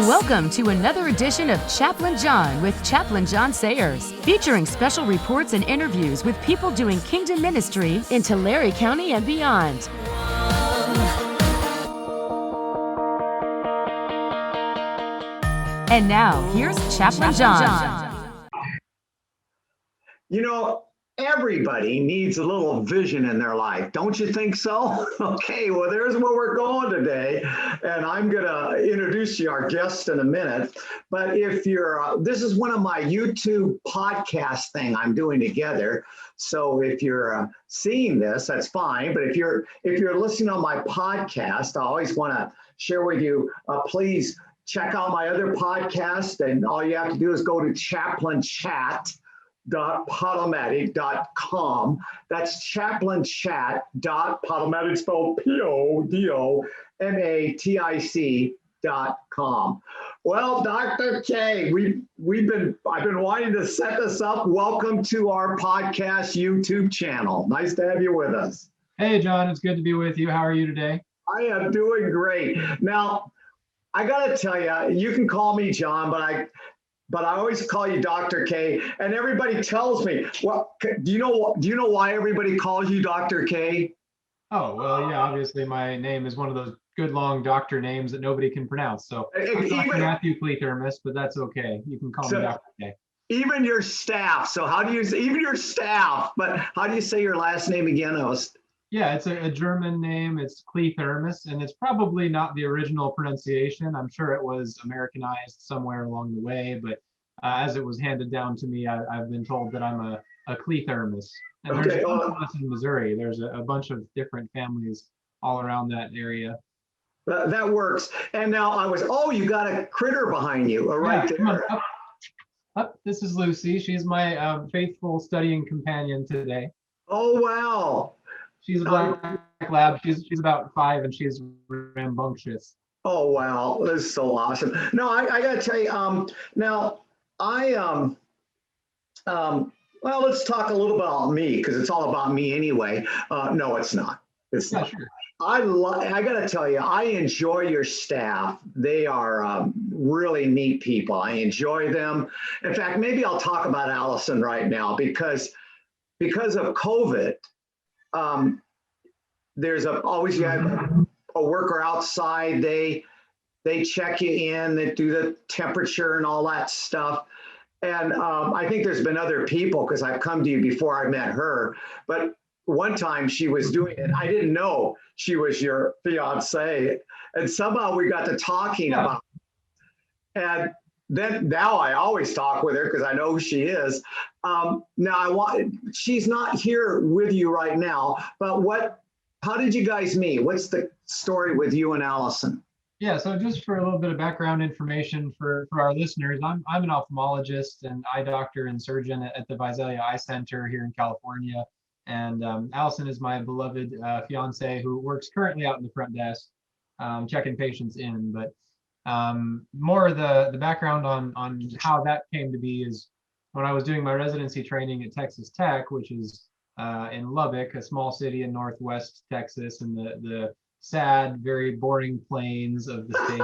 Welcome to another edition of Chaplain John with Chaplain John Sayers, featuring special reports and interviews with people doing kingdom ministry in Tulare County and beyond. And now, here's Chaplain John. You know, everybody needs a little vision in their life. Don't you think so? Okay, well, there's where we're going today. And I'm going to introduce you our guest in a minute. But if you're, this is one of my YouTube podcast thing I'm doing together. So if you're seeing this, that's fine. But if you're listening on my podcast, I always want to share with you, please check out my other podcast. And all you have to do is go to chaplainchat.podomatic.com. That's chaplainchat.podomatic, spelled PODOMATIC.com. Well, Dr. K, I've been wanting to set this up. Welcome to our podcast YouTube channel. Nice to have you with us. Hey, John, it's good to be with you. How are you today? I am doing great. Now, I got to tell you, you can call me John, but I always call you Dr. K, and everybody tells me, well, do you know why everybody calls you Dr. K? Oh, well, yeah, obviously my name is one of those good long doctor names that nobody can pronounce. So I'm Dr. Matthew Kliethermes, but that's okay. You can call me Dr. K. Even your staff. So how do you say, even your staff, but how do you say your last name again? Yeah, it's a German name. It's Kliethermes, and it's probably not the original pronunciation. I'm sure it was Americanized somewhere along the way, but as it was handed down to me, I've been told that I'm a Kliethermes. And okay, there's a bunch of us in Missouri. There's a bunch of different families all around that area. That works. And now you got a critter behind you, right there. Come on, up. This is Lucy. She's my faithful studying companion today. Oh, wow. She's a black lab. She's about 5 and she's rambunctious. Oh, wow. That's so awesome. No, I got to tell you, well, let's talk a little about me because it's all about me anyway. No, it's not. It's not. Sure. I got to tell you, I enjoy your staff. They are really neat people. I enjoy them. In fact, maybe I'll talk about Allison right now because of COVID. There's always you have a worker outside. They check you in. They do the temperature and all that stuff. And I think there's been other people because I've come to you before I met her. But one time she was doing it. I didn't know she was your fiance. And somehow we got to talking about it. And then now I always talk with her because I know who she is. She's not here with you right now, but how did you guys meet? What's the story with you and Allison? Yeah, so just for a little bit of background information for our listeners, I'm an ophthalmologist and eye doctor and surgeon at the Visalia Eye Center here in California. And Allison is my beloved fiance who works currently out in the front desk, checking patients in. But more of the background on how that came to be is when I was doing my residency training at Texas Tech, which is in Lubbock, a small city in northwest Texas, in the sad, very boring plains of the state.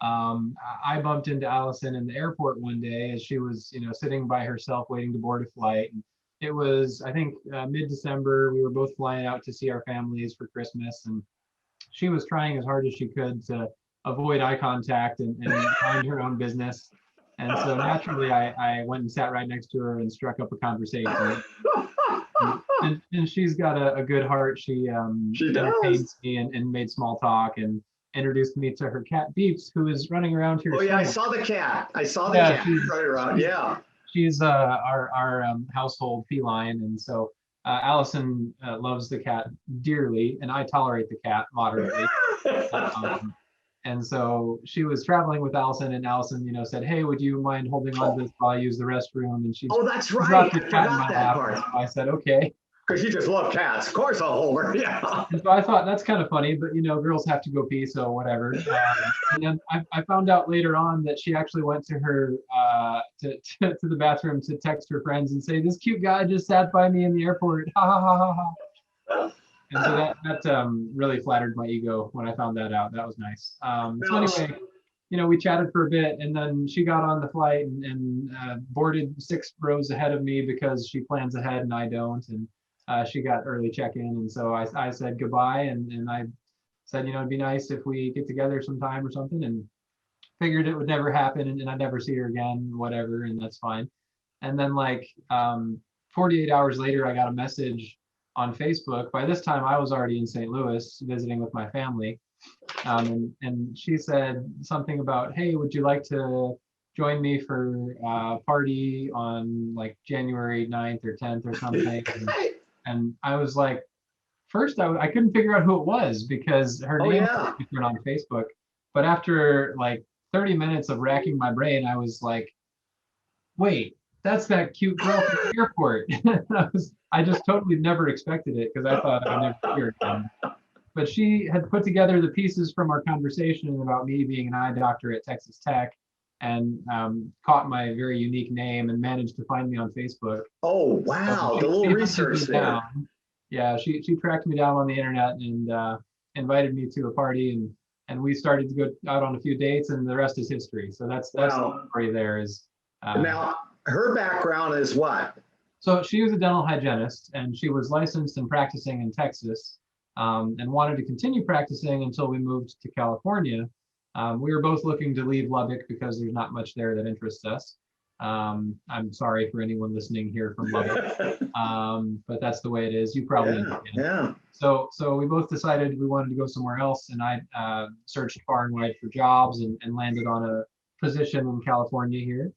I bumped into Allison in the airport one day as she was, sitting by herself waiting to board a flight. And it was, I think, mid-December. We were both flying out to see our families for Christmas, and she was trying as hard as she could to avoid eye contact and mind her own business. And so naturally, I went and sat right next to her and struck up a conversation. And she's got a good heart. She entertained me and made small talk and introduced me to her cat Beeps, who is running around here. Oh yeah, I saw the cat. Cat running around. Yeah. She's our household feline, and so Allison loves the cat dearly, and I tolerate the cat moderately. And so she was traveling with Allison, and Allison, said, "Hey, would you mind holding on to this while I use the restroom?" And she that's right. dropped the cat in my lap. So I said, "Okay." Because you just love cats. Of course I'll hold her. Yeah. And so I thought that's kind of funny, but girls have to go pee, so whatever. And then I found out later on that she actually went to her to the bathroom to text her friends and say, "This cute guy just sat by me in the airport. Ha ha ha ha ha." And so that really flattered my ego when I found that out. That was nice. So anyway, we chatted for a bit, and then she got on the flight and boarded 6 rows ahead of me because she plans ahead and I don't. And she got early check-in, and so I said goodbye, and I said, it'd be nice if we get together sometime or something, and figured it would never happen, and I'd never see her again, whatever, and that's fine. And then 48 hours later, I got a message on Facebook. By this time, I was already in St. Louis visiting with my family. And she said something about, hey, would you like to join me for a party on January 9th or 10th or something? And I was like, first, I couldn't figure out who it was because her name was different on Facebook. But after 30 minutes of racking my brain, I was like, wait, that's that cute girl from the airport. I just totally never expected it because I thought I'd never see her again. But she had put together the pieces from our conversation about me being an eye doctor at Texas Tech, and caught my very unique name and managed to find me on Facebook. Oh, wow. The little research there. Yeah, she tracked me down on the internet and invited me to a party, and we started to go out on a few dates, and the rest is history. So that's the story there is. Now, her background is what? So she was a dental hygienist, and she was licensed and practicing in Texas, and wanted to continue practicing until we moved to California. We were both looking to leave Lubbock because there's not much there that interests us. I'm sorry for anyone listening here from Lubbock, but that's the way it is. You probably understand. Yeah. So we both decided we wanted to go somewhere else, and I searched far and wide for jobs and landed on a position in California here.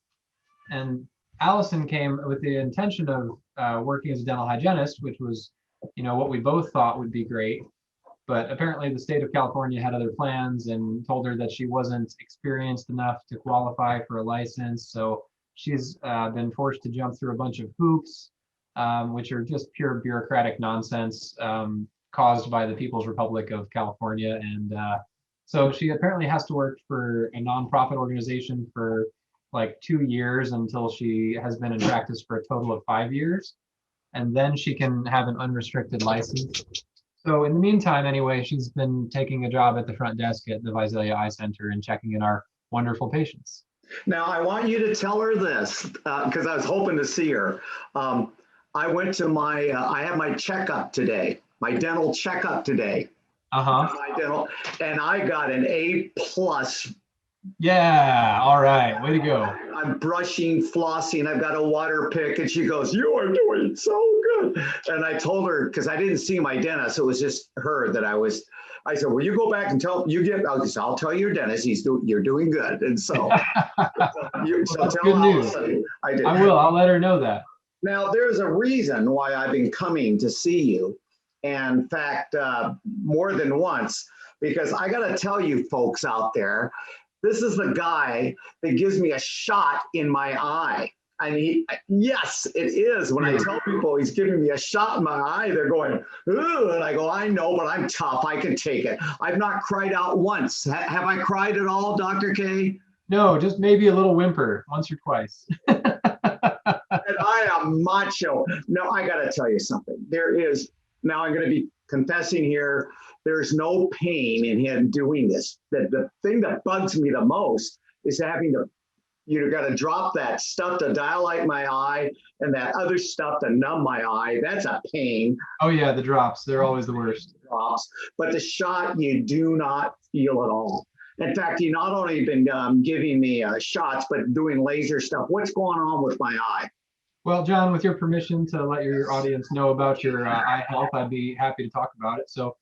And Allison came with the intention of working as a dental hygienist, which was, what we both thought would be great. But apparently the state of California had other plans and told her that she wasn't experienced enough to qualify for a license. So she's been forced to jump through a bunch of hoops, which are just pure bureaucratic nonsense caused by the People's Republic of California. And so she apparently has to work for a nonprofit organization for 2 years until she has been in practice for a total of 5 years. And then she can have an unrestricted license. So in the meantime, anyway, she's been taking a job at the front desk at the Visalia Eye Center and checking in our wonderful patients. Now, I want you to tell her this because I was hoping to see her. I went to I had my checkup today, my dental checkup today. My dental, and I got an A+. Yeah, all right, way to go. I'm brushing, flossing, I've got a water pick, and she goes, you are doing so good. And I told her, because I didn't see my dentist, it was just her that I said, well, you go back and I'll tell your dentist, you're doing good. And so, so tell Allison, I did. I will, I'll let her know that. Now, there's a reason why I've been coming to see you. And in fact, more than once, because I got to tell you folks out there, this is the guy that gives me a shot in my eye. I mean, yes, it is. When I tell people he's giving me a shot in my eye, they're going, ooh, and I go, I know, but I'm tough. I can take it. I've not cried out once. Have I cried at all, Dr. K? No, just maybe a little whimper once or twice. And I am macho. No, I got to tell you something. Now I'm going to be confessing here, there's no pain in him doing this. The thing that bugs me the most is having to, got to drop that stuff to dilate my eye and that other stuff to numb my eye. That's a pain. Oh yeah, the drops, they're always the worst. Drops, but the shot you do not feel at all. In fact, you not only been giving me shots, but doing laser stuff. What's going on with my eye? Well, John, with your permission to let your audience know about your eye health, I'd be happy to talk about it. So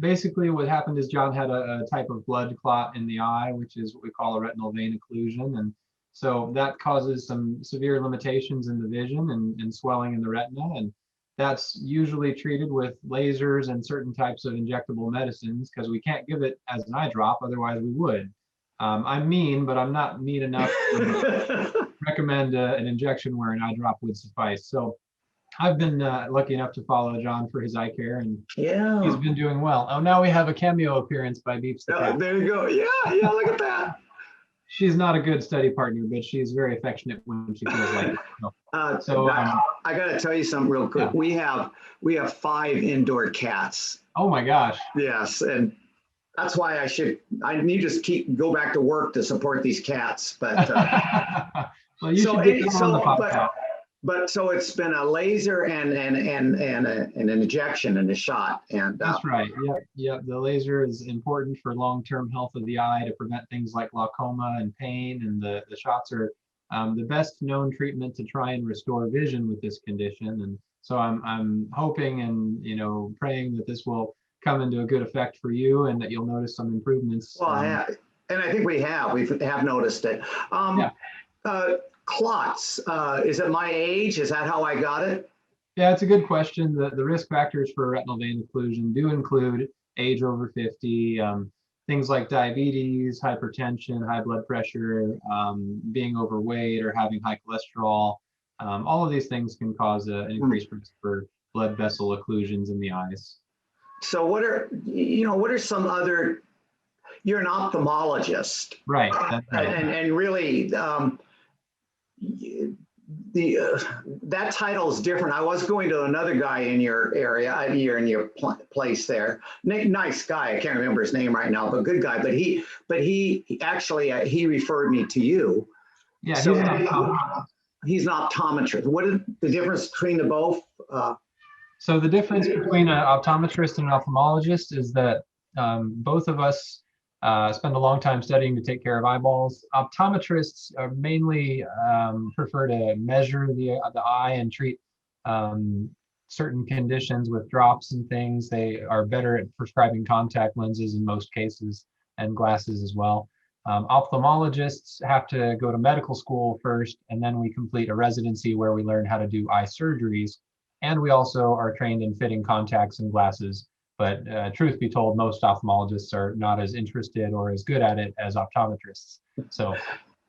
basically what happened is John had a type of blood clot in the eye, which is what we call a retinal vein occlusion. And so that causes some severe limitations in the vision and swelling in the retina. And that's usually treated with lasers and certain types of injectable medicines because we can't give it as an eye drop, otherwise we would. I'm mean, but I'm not mean enough to recommend an injection where an eye drop would suffice. So I've been lucky enough to follow John for his eye care, and he's been doing well. Oh, now we have a cameo appearance by Beeps the Cat. There you go. Yeah, look at that. She's not a good study partner, but she's very affectionate when she feels like it. So, I got to tell you something real quick. yeah. We have 5 indoor cats. Oh my gosh. Yes, and that's why I need to go back to work to support these cats. But Well, you should get them on the but podcast. so it's been a laser and an injection and a shot. And That's right. Yep. The laser is important for long-term health of the eye to prevent things like glaucoma and pain. And the shots are the best known treatment to try and restore vision with this condition. And so I'm hoping and praying that this will come into a good effect for you and that you'll notice some improvements. Well, and I think we have noticed it. Clots, is it my age? Is that how I got it? Yeah, it's a good question. The risk factors for retinal vein occlusion do include age over 50, things like diabetes, hypertension, high blood pressure, being overweight or having high cholesterol. All of these things can cause an increased risk for blood vessel occlusions in the eyes. So what are some other, you're an ophthalmologist. Right. That's right. And really, that title is different. I was going to another guy in your area, in your place there. Nice guy. I can't remember his name right now, but good guy. But he actually he referred me to you. Yeah, so he's an optometrist. What is the difference between the both? So the difference between an optometrist and an ophthalmologist is that both of us spend a long time studying to take care of eyeballs. Optometrists are mainly prefer to measure the eye and treat certain conditions with drops and things. They are better at prescribing contact lenses in most cases and glasses as well. Ophthalmologists have to go to medical school first, and then we complete a residency where we learn how to do eye surgeries. And we also are trained in fitting contacts and glasses. But truth be told, most ophthalmologists are not as interested or as good at it as optometrists. So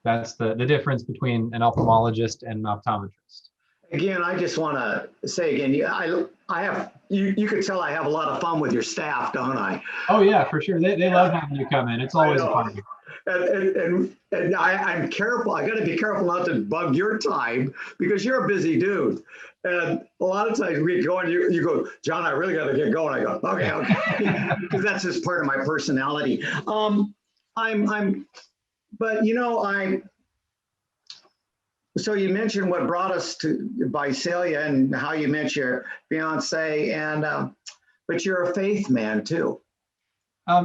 that's the difference between an ophthalmologist and an optometrist. Again, I just want to say again, I have, you could tell I have a lot of fun with your staff, don't I? Oh yeah, for sure. They love having you come in. It's always a party. And I'm careful. I got to be careful not to bug your time because you're a busy dude. And a lot of times we go and you go, John, I really got to get going. I go, okay, because that's just part of my personality. So you mentioned what brought us to Visalia and how you met your fiance, and but you're a faith man too.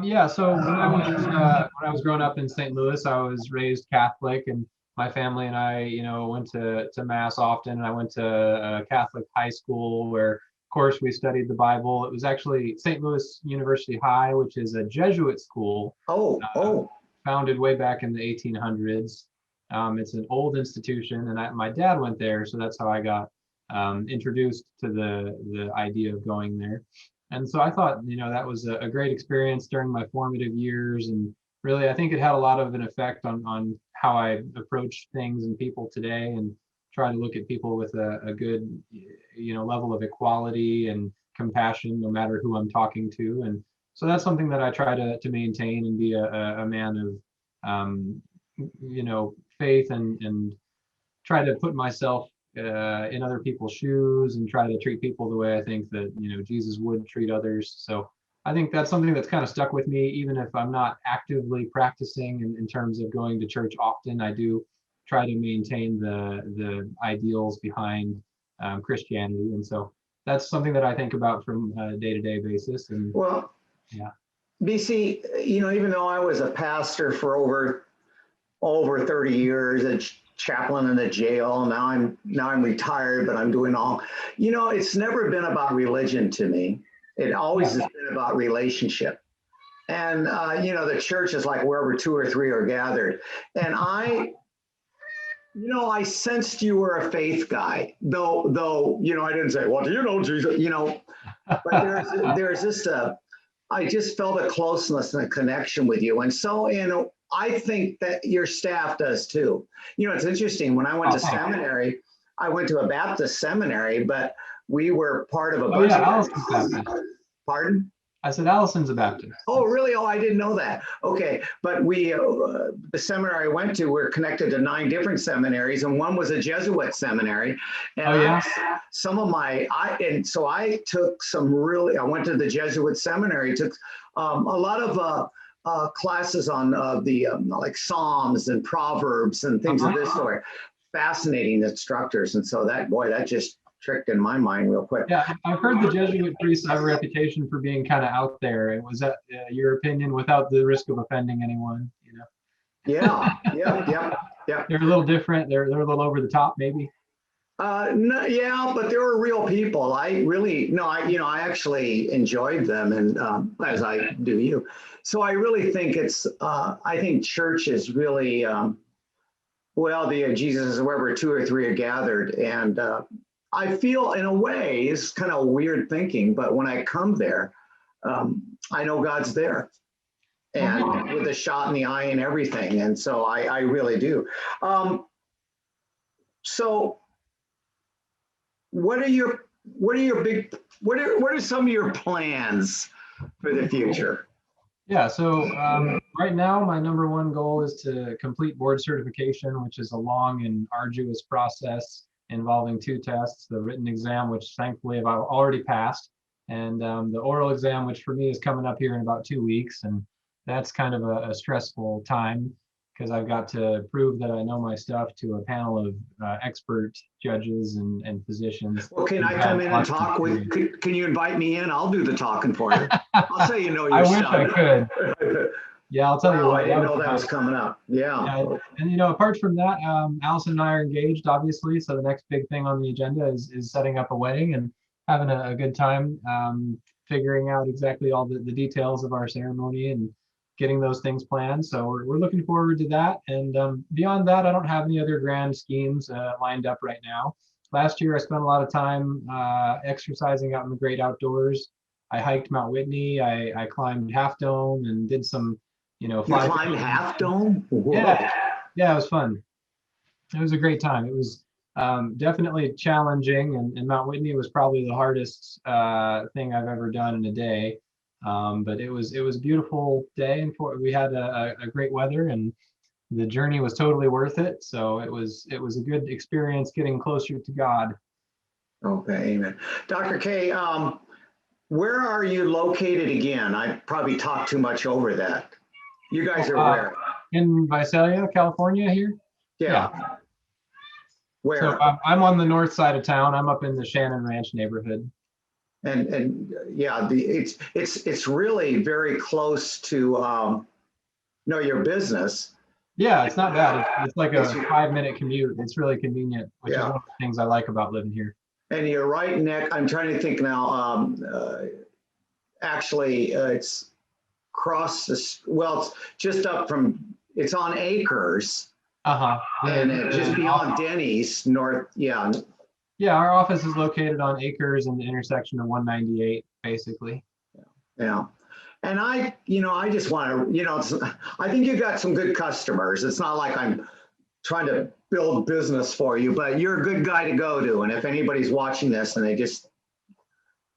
Yeah, so when I was growing up in St. Louis, I was raised Catholic, and my family and I, went to mass often. And I went to a Catholic high school where, of course, we studied the Bible. It was actually St. Louis University High, which is a Jesuit school. Founded way back in the 1800s. It's an old institution, and my dad went there, so that's how I got introduced to the idea of going there. And so I thought, that was a great experience during my formative years. And really, I think it had a lot of an effect on how I approach things and people today, and try to look at people with a good, level of equality and compassion, no matter who I'm talking to. And so that's something that I try to maintain and be a man of, faith and try to put myself in other people's shoes and try to treat people the way I think that Jesus would treat others. So I think that's something that's kind of stuck with me, even if I'm not actively practicing in terms of going to church often. I do try to maintain the ideals behind Christianity, and so that's something that I think about from a day-to-day basis. And well, yeah, BC, even though I was a pastor for over 30 years, a chaplain in a jail. Now I'm retired, but I'm doing all. It's never been about religion to me. It always has been about relationship. And the church is like wherever 2 or 3 are gathered. And I sensed you were a faith guy, though I didn't say, well, do you know Jesus? But there's just I just felt a closeness and a connection with you. And so, I think that your staff does too. It's interesting. When I went to seminary, I went to a Baptist seminary, but we were part of a bunch of. Allison. Pardon? I said Allison's a Baptist. Oh, really? Oh, I didn't know that. Okay. But the seminary I went to, we're connected to 9 different seminaries, and one was a Jesuit seminary. And Oh, yeah? so I took I went to the Jesuit seminary, took a lot of classes on the like Psalms and Proverbs and things of this sort. Fascinating instructors. And so that just tricked in my mind real quick. Yeah, I've heard the Jesuit priests have a reputation for being kind of out there. And was that your opinion, without the risk of offending anyone? Yeah. They're a little different. They're a little over the top, maybe. No, yeah, but they were real people. I actually enjoyed them, and as I do you. So I really think I think church is really, Jesus is wherever 2 or 3 are gathered. And I feel, in a way, it's kind of weird thinking, but when I come there, I know God's there, and with a shot in the eye and everything. And so I really do. So what are some of your plans for the future? Yeah, so right now my number one goal is to complete board certification, which is a long and arduous process involving 2 tests: the written exam, which thankfully I've already passed, and the oral exam, which for me is coming up here in about 2 weeks. And that's kind of a stressful time, because I've got to prove that I know my stuff to a panel of expert judges and physicians. Well, can I come in and talk with? Can you invite me in? I'll do the talking for you. I'll say your I stuff. wish I could. Yeah, I'll tell you what. I didn't know that was coming up. Yeah. And apart from that, Allison and I are engaged, obviously. So the next big thing on the agenda is setting up a wedding and having a good time, figuring out exactly all the details of our ceremony and getting those things planned. So we're looking forward to that. And beyond that, I don't have any other grand schemes lined up right now. Last year, I spent a lot of time exercising out in the great outdoors. I hiked Mount Whitney. I climbed Half Dome and did some, You climbed Half Dome? Yeah, it was fun. It was a great time. It was definitely challenging, and Mount Whitney was probably the hardest thing I've ever done in a day. But it was a beautiful day, and we had a great weather, and the journey was totally worth it. So it was a good experience getting closer to God. Okay, amen. Dr. K, where are you located again? I probably talked too much over that. You guys are where? In Visalia, California here. Yeah. Where? So I'm on the north side of town. I'm up in the Shannon Ranch neighborhood. And yeah, it's really very close to your business. Yeah, it's not bad. It's like a 5-minute commute. It's really convenient, which is one of the things I like about living here. And you're right next. I'm trying to think now. Actually, it's across this. Well, it's just up from. It's on Acres. And just beyond Denny's north. Yeah. Yeah, our office is located on Acres in the intersection of 198, basically. Yeah. And I just want to, I think you got some good customers. It's not like I'm trying to build business for you, but you're a good guy to go to. And if anybody's watching this and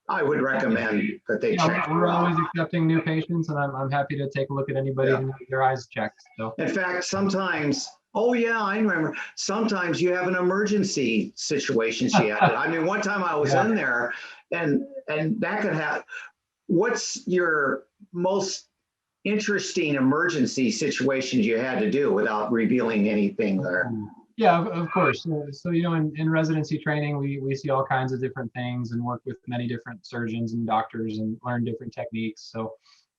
I would recommend that they check. We're always accepting new patients, and I'm happy to take a look at anybody and get their eyes checked. So. In fact, sometimes, I remember, sometimes you have an emergency situation she had. I mean, one time I was in there and that could have, what's your most interesting emergency situations you had to do without revealing anything there? Yeah, of course. So, in residency training, we see all kinds of different things and work with many different surgeons and doctors and learn different techniques. So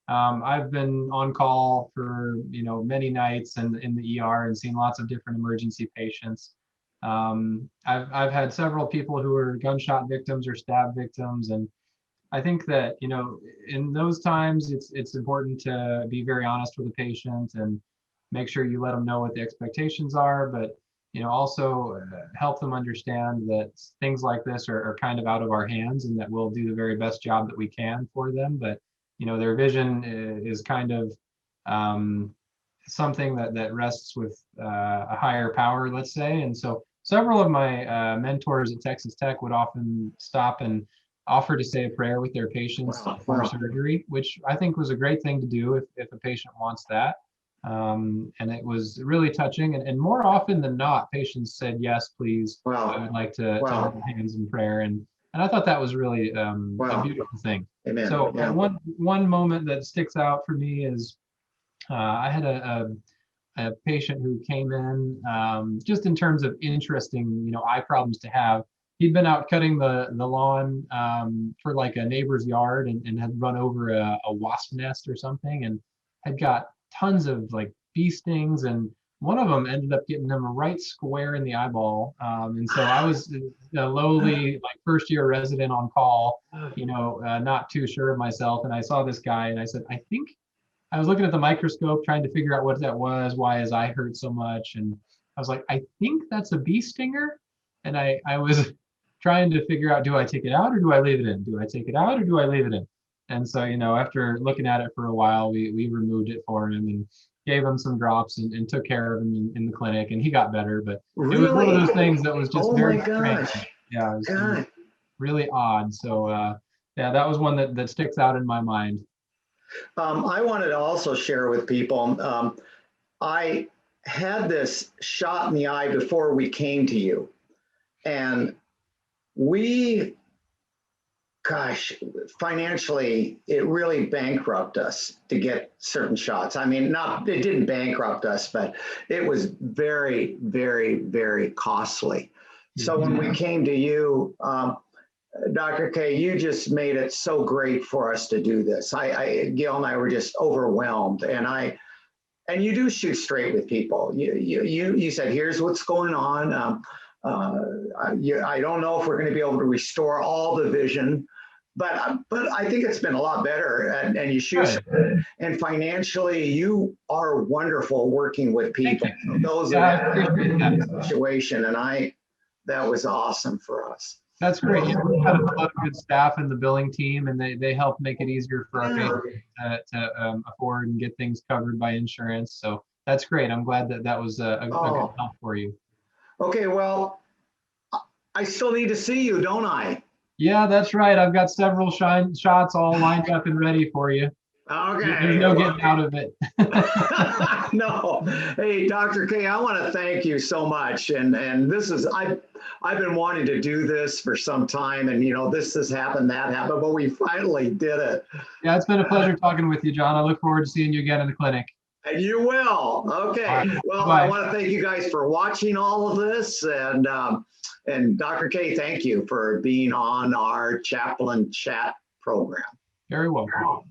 I've been on call for, many nights and in the ER and seen lots of different emergency patients. I've had several people who are gunshot victims or stab victims. And I think that, in those times, it's important to be very honest with the patient and make sure you let them know what the expectations are, but also help them understand that things like this are kind of out of our hands, and that we'll do the very best job that we can for them. But, their vision is kind of something that rests with a higher power, let's say. And so several of my mentors at Texas Tech would often stop and offer to say a prayer with their patients before surgery, which I think was a great thing to do if a patient wants that. And it was really touching. And more often than not, patients said, yes, please, I would like to hold your hands in prayer. And I thought that was really a beautiful thing. Amen. So one moment that sticks out for me is I had a patient who came in just in terms of interesting, eye problems to have. He'd been out cutting the lawn for like a neighbor's yard and had run over a wasp nest or something and had got tons of like bee stings, and one of them ended up getting him right square in the eyeball. And so I was a lowly like first year resident on call, not too sure of myself. And I saw this guy and I said, I was looking at the microscope trying to figure out what that was, why his eye hurt so much. And I was like, I think that's a bee stinger. And I was trying to figure out, do I take it out or do I leave it in? Do I take it out or do I leave it in? And so, after looking at it for a while, we removed it for him and gave him some drops and took care of him in the clinic, and he got better. But it was one of those things that was just very strange. Yeah, it was really odd. So that was one that sticks out in my mind. I wanted to also share with people, I had this shot in the eye before we came to you, and financially, it really bankrupted us to get certain shots. I mean, it didn't bankrupt us, but it was very, very, very costly. So when we came to you, Dr. K, you just made it so great for us to do this. Gail and I were just overwhelmed, and you do shoot straight with people. You said, here's what's going on. I don't know if we're going to be able to restore all the vision, but I think it's been a lot better. And you shoot, and financially, you are wonderful working with people. Those that are in that situation, and that was awesome for us. That's great. Yeah, we've got a lot of good staff in the billing team, and they help make it easier for our patients to afford and get things covered by insurance. So that's great. I'm glad that was a good help for you. Okay, well, I still need to see you, don't I? Yeah, that's right. I've got several shots all lined up and ready for you. Okay. There's no getting out of it. No. Hey, Dr. K, I want to thank you so much. And this is, I've been wanting to do this for some time, and this has happened, that happened, but we finally did it. Yeah, it's been a pleasure talking with you, John. I look forward to seeing you again in the clinic. And you will. Okay. Right. Well, bye-bye. I want to thank you guys for watching all of this. And Dr. K, thank you for being on our Chaplain Chat program. Very welcome.